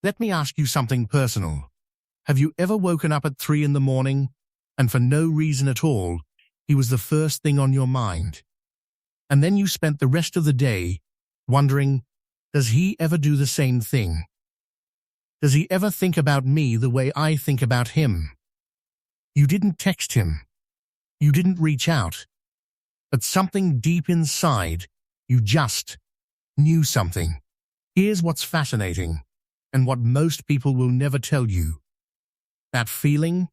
Let me ask you something personal. Have you ever woken up at 3 in the morning, and for no reason at all, he was the first thing on your mind? And then you spent the rest of the day wondering, does he ever do the same thing? Does he ever think about me the way I think about him? You didn't text him. You didn't reach out. But something deep inside, you just knew something. Here's what's fascinating, and what most people will never tell you. That feeling,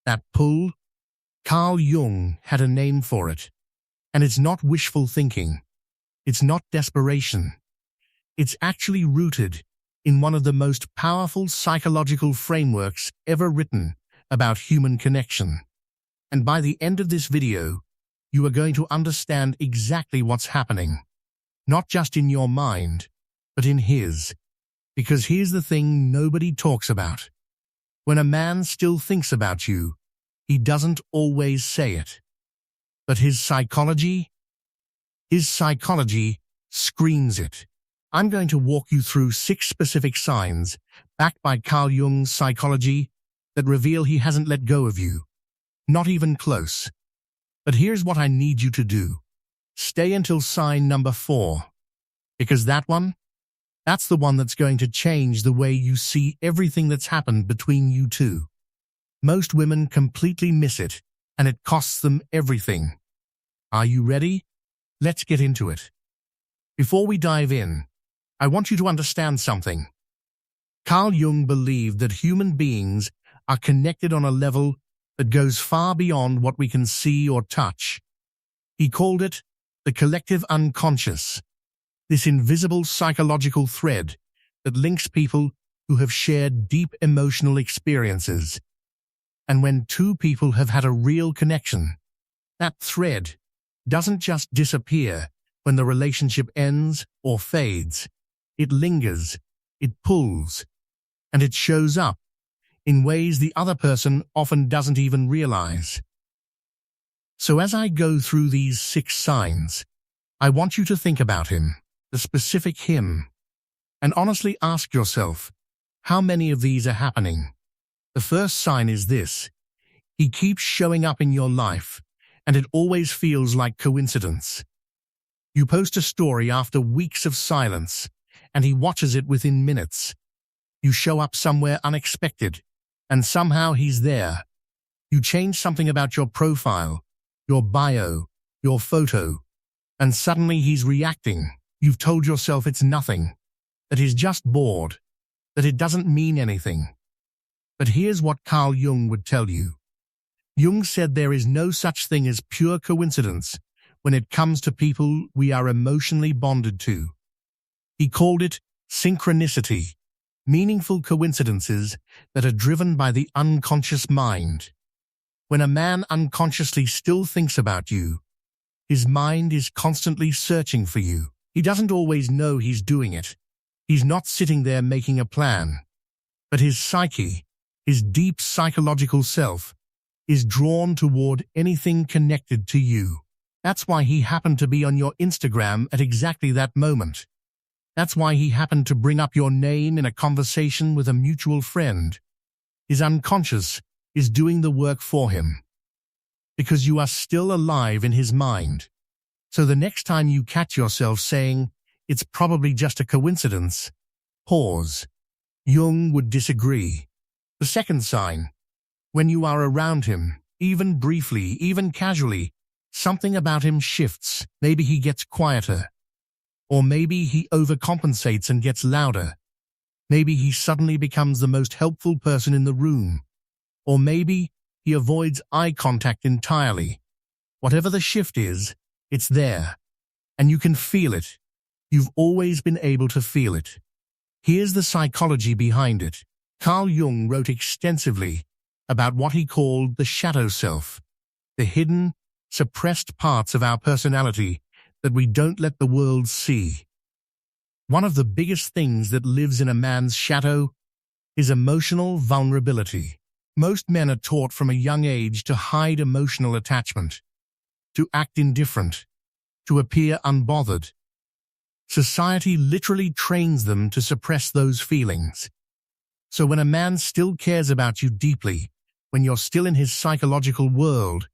that pull, Carl Jung had a name for it. And it's not wishful thinking. It's not desperation. It's actually rooted in one of the most powerful psychological frameworks ever written about human connection. And by the end of this video, you are going to understand exactly what's happening. Not just in your mind, but in his. Because here's the thing nobody talks about. When a man still thinks about you, he doesn't always say it. But his psychology screams it. I'm going to walk you through 6 specific signs, backed by Carl Jung's psychology, that reveal he hasn't let go of you. Not even close. But here's what I need you to do. Stay until sign number 4. Because that's the one that's going to change the way you see everything that's happened between you two. Most women completely miss it, and it costs them everything. Are you ready? Let's get into it. Before we dive in, I want you to understand something. Carl Jung believed that human beings are connected on a level that goes far beyond what we can see or touch. He called it the collective unconscious, this invisible psychological thread that links people who have shared deep emotional experiences. And when two people have had a real connection, that thread doesn't just disappear when the relationship ends or fades. It lingers, it pulls, and it shows up in ways the other person often doesn't even realize. So as I go through these 6 signs, I want you to think about him, the specific him, and honestly ask yourself, how many of these are happening? The first sign is this: he keeps showing up in your life, and it always feels like coincidence. You post a story after weeks of silence, and he watches it within minutes. You show up somewhere unexpected, and somehow he's there. You change something about your profile, your bio, your photo, and suddenly he's reacting. You've told yourself it's nothing, that he's just bored, that it doesn't mean anything. But here's what Carl Jung would tell you. Jung said there is no such thing as pure coincidence when it comes to people we are emotionally bonded to. He called it synchronicity, meaningful coincidences that are driven by the unconscious mind. When a man unconsciously still thinks about you, his mind is constantly searching for you. He doesn't always know he's doing it. He's not sitting there making a plan. But his psyche, his deep psychological self, is drawn toward anything connected to you. That's why he happened to be on your Instagram at exactly that moment. That's why he happened to bring up your name in a conversation with a mutual friend. His unconscious is doing the work for him. Because you are still alive in his mind. So the next time you catch yourself saying, it's probably just a coincidence, pause. Jung would disagree. The second sign: when you are around him, even briefly, even casually, something about him shifts. Maybe he gets quieter. Or maybe he overcompensates and gets louder. Maybe he suddenly becomes the most helpful person in the room. Or maybe he avoids eye contact entirely. Whatever the shift is, it's there. And you can feel it. You've always been able to feel it. Here's the psychology behind it. Carl Jung wrote extensively about what he called the shadow self, the hidden, suppressed parts of our personality that we don't let the world see. One of the biggest things that lives in a man's shadow is emotional vulnerability. Most men are taught from a young age to hide emotional attachment, to act indifferent, to appear unbothered. Society literally trains them to suppress those feelings. So when a man still cares about you deeply, when you're still in his psychological world,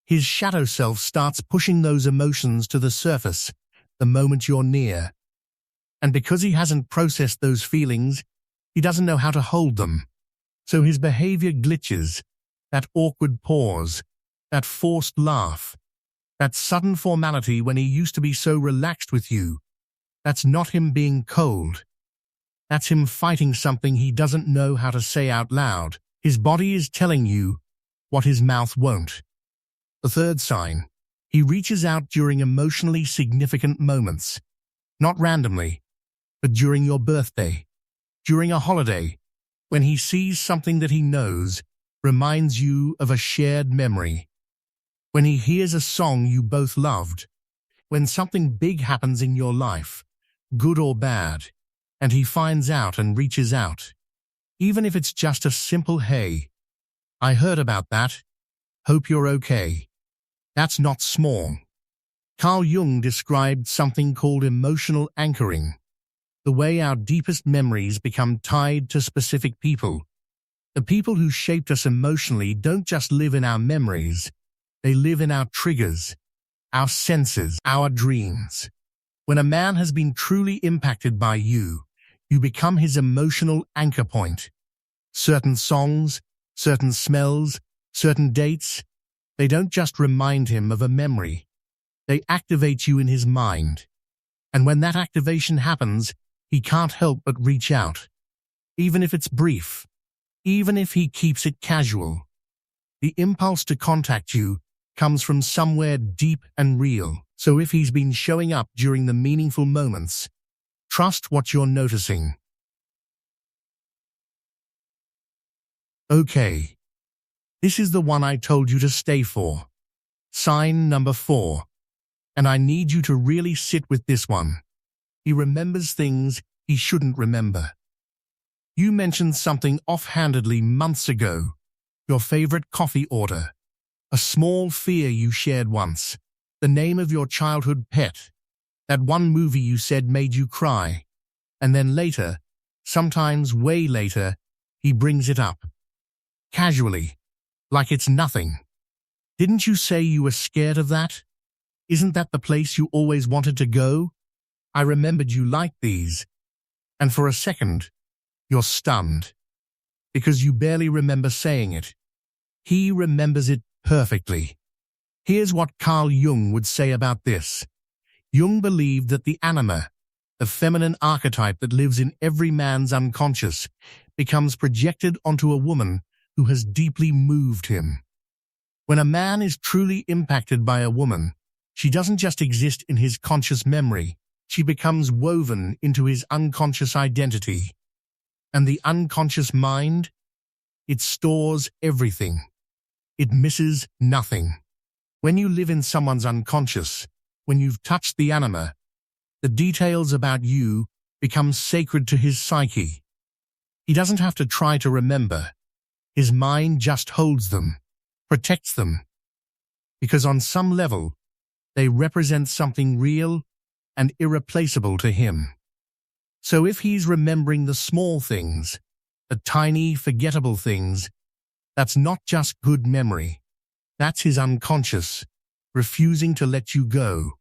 his shadow self starts pushing those emotions to the surface the moment you're near. And because he hasn't processed those feelings, he doesn't know how to hold them. So his behavior glitches, that awkward pause, that forced laugh, that sudden formality when he used to be so relaxed with you. That's not him being cold. That's him fighting something he doesn't know how to say out loud. His body is telling you what his mouth won't. The third sign, he reaches out during emotionally significant moments, not randomly, but during your birthday, during a holiday, when he sees something that he knows reminds you of a shared memory, when he hears a song you both loved, when something big happens in your life, good or bad, and he finds out and reaches out, even if it's just a simple "Hey, I heard about that. Hope you're okay." That's not small. Carl Jung described something called emotional anchoring, the way our deepest memories become tied to specific people. The people who shaped us emotionally don't just live in our memories, they live in our triggers, our senses, our dreams. When a man has been truly impacted by you, you become his emotional anchor point. Certain songs, certain smells, certain dates, they don't just remind him of a memory. They activate you in his mind. And when that activation happens, he can't help but reach out. Even if it's brief, even if he keeps it casual. The impulse to contact you comes from somewhere deep and real. So if he's been showing up during the meaningful moments, trust what you're noticing. Okay. This is the one I told you to stay for. Sign number 4. And I need you to really sit with this one. He remembers things he shouldn't remember. You mentioned something offhandedly months ago. Your favorite coffee order. A small fear you shared once. The name of your childhood pet. That one movie you said made you cry. And then later, sometimes way later, he brings it up. Casually. Like it's nothing. Didn't you say you were scared of that? Isn't that the place you always wanted to go? I remembered you liked these. And for a second, you're stunned. Because you barely remember saying it. He remembers it perfectly. Here's what Carl Jung would say about this. Jung believed that the Anima, the feminine archetype that lives in every man's unconscious, becomes projected onto a woman who has deeply moved him. When a man is truly impacted by a woman, she doesn't just exist in his conscious memory, she becomes woven into his unconscious identity. And the unconscious mind? It stores everything. It misses nothing. When you live in someone's unconscious, when you've touched the Anima, the details about you become sacred to his psyche. He doesn't have to try to remember. His mind just holds them, protects them, because on some level, they represent something real and irreplaceable to him. So if he's remembering the small things, the tiny, forgettable things, that's not just good memory. That's his unconscious, refusing to let you go.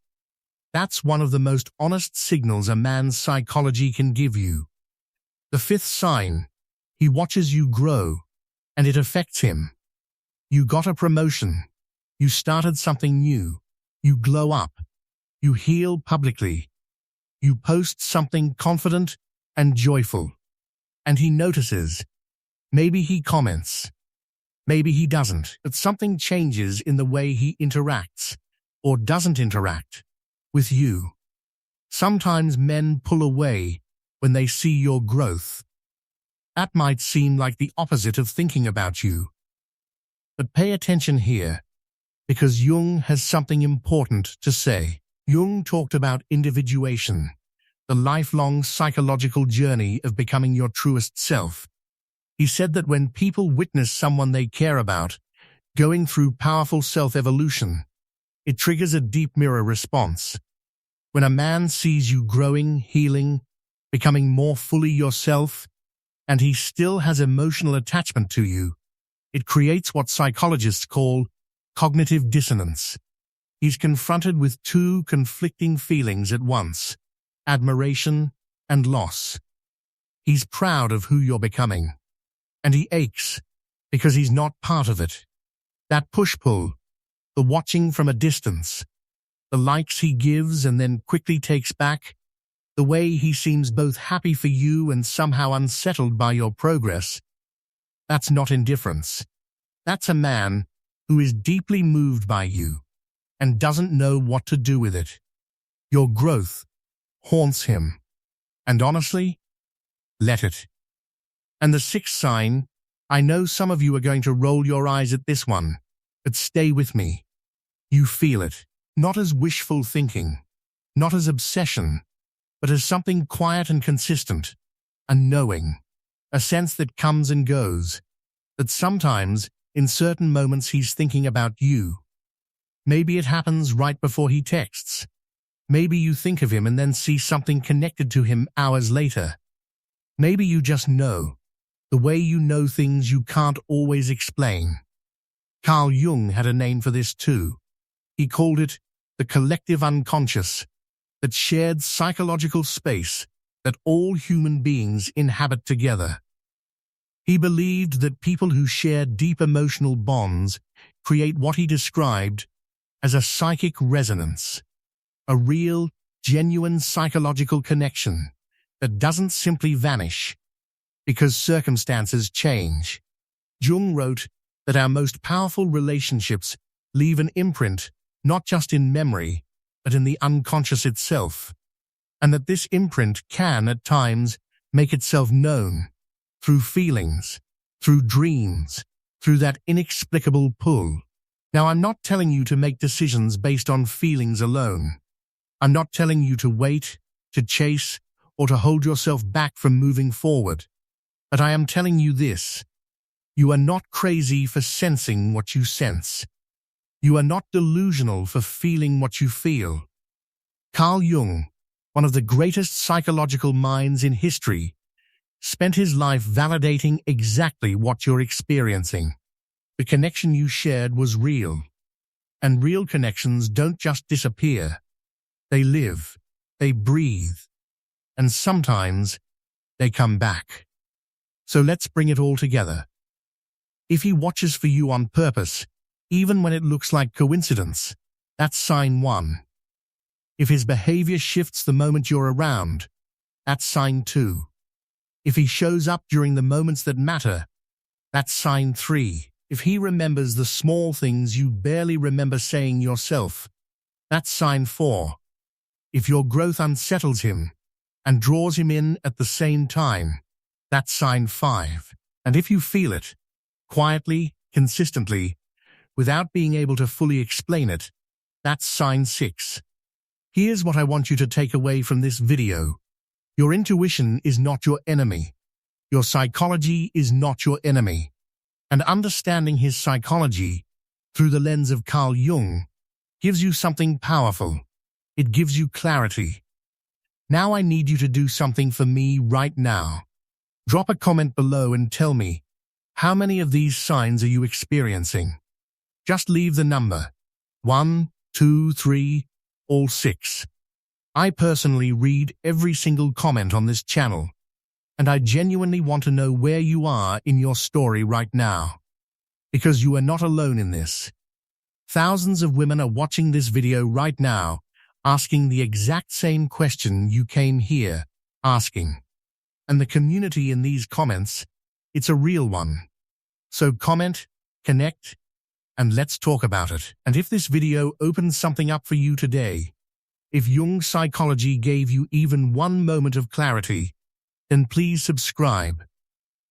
That's one of the most honest signals a man's psychology can give you. The 5th sign, he watches you grow. And it affects him. You got a promotion. You started something new. You glow up. You heal publicly. You post something confident and joyful. And he notices. Maybe he comments. Maybe he doesn't. But something changes in the way he interacts, or doesn't interact, with you. Sometimes men pull away when they see your growth. That might seem like the opposite of thinking about you. But pay attention here, because Jung has something important to say. Jung talked about individuation, the lifelong psychological journey of becoming your truest self. He said that when people witness someone they care about going through powerful self-evolution, it triggers a deep mirror response. When a man sees you growing, healing, becoming more fully yourself, and he still has emotional attachment to you, it creates what psychologists call cognitive dissonance. He's confronted with two conflicting feelings at once: admiration and loss. He's proud of who you're becoming, and he aches because he's not part of it. That push-pull, the watching from a distance, the likes he gives and then quickly takes back, the way he seems both happy for you and somehow unsettled by your progress, that's not indifference. That's a man who is deeply moved by you and doesn't know what to do with it. Your growth haunts him. And honestly, let it. And the sixth sign, I know some of you are going to roll your eyes at this one, but stay with me. You feel it, not as wishful thinking, not as obsession, but as something quiet and consistent, a knowing, a sense that comes and goes, that sometimes, in certain moments, he's thinking about you. Maybe it happens right before he texts. Maybe you think of him and then see something connected to him hours later. Maybe you just know, the way you know things you can't always explain. Carl Jung had a name for this too. He called it the collective unconscious, that shared psychological space that all human beings inhabit together. He believed that people who share deep emotional bonds create what he described as a psychic resonance, a real, genuine psychological connection that doesn't simply vanish because circumstances change. Jung wrote that our most powerful relationships leave an imprint not just in memory, but in the unconscious itself, and that this imprint can, at times, make itself known through feelings, through dreams, through that inexplicable pull. Now, I'm not telling you to make decisions based on feelings alone. I'm not telling you to wait, to chase, or to hold yourself back from moving forward. But I am telling you this: you are not crazy for sensing what you sense. You are not delusional for feeling what you feel. Carl Jung, one of the greatest psychological minds in history, spent his life validating exactly what you're experiencing. The connection you shared was real. And real connections don't just disappear. They live, they breathe, and sometimes they come back. So let's bring it all together. If he watches for you on purpose, even when it looks like coincidence, that's sign 1. If his behavior shifts the moment you're around, that's sign 2. If he shows up during the moments that matter, that's sign 3. If he remembers the small things you barely remember saying yourself, that's sign 4. If your growth unsettles him and draws him in at the same time, that's sign 5. And if you feel it, quietly, consistently, without being able to fully explain it, that's sign 6. Here's what I want you to take away from this video. Your intuition is not your enemy. Your psychology is not your enemy. And understanding his psychology through the lens of Carl Jung gives you something powerful. It gives you clarity. Now I need you to do something for me right now. Drop a comment below and tell me, how many of these signs are you experiencing? Just leave the number. 1, 2, 3, all 6. I personally read every single comment on this channel, and I genuinely want to know where you are in your story right now. Because you are not alone in this. Thousands of women are watching this video right now, asking the exact same question you came here asking. And the community in these comments, it's a real one. So comment, connect, and let's talk about it. And if this video opens something up for you today, if Jung's psychology gave you even one moment of clarity, then please subscribe.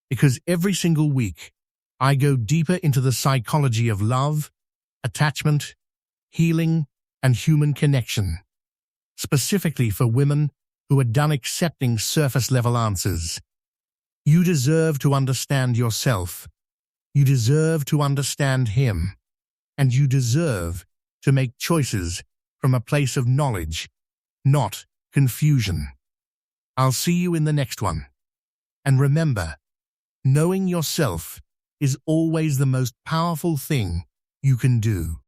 Because every single week, I go deeper into the psychology of love, attachment, healing, and human connection. Specifically for women who are done accepting surface-level answers. You deserve to understand yourself. You deserve to understand him. And you deserve to make choices from a place of knowledge, not confusion. I'll see you in the next one. And remember, Knowing yourself is always the most powerful thing you can do.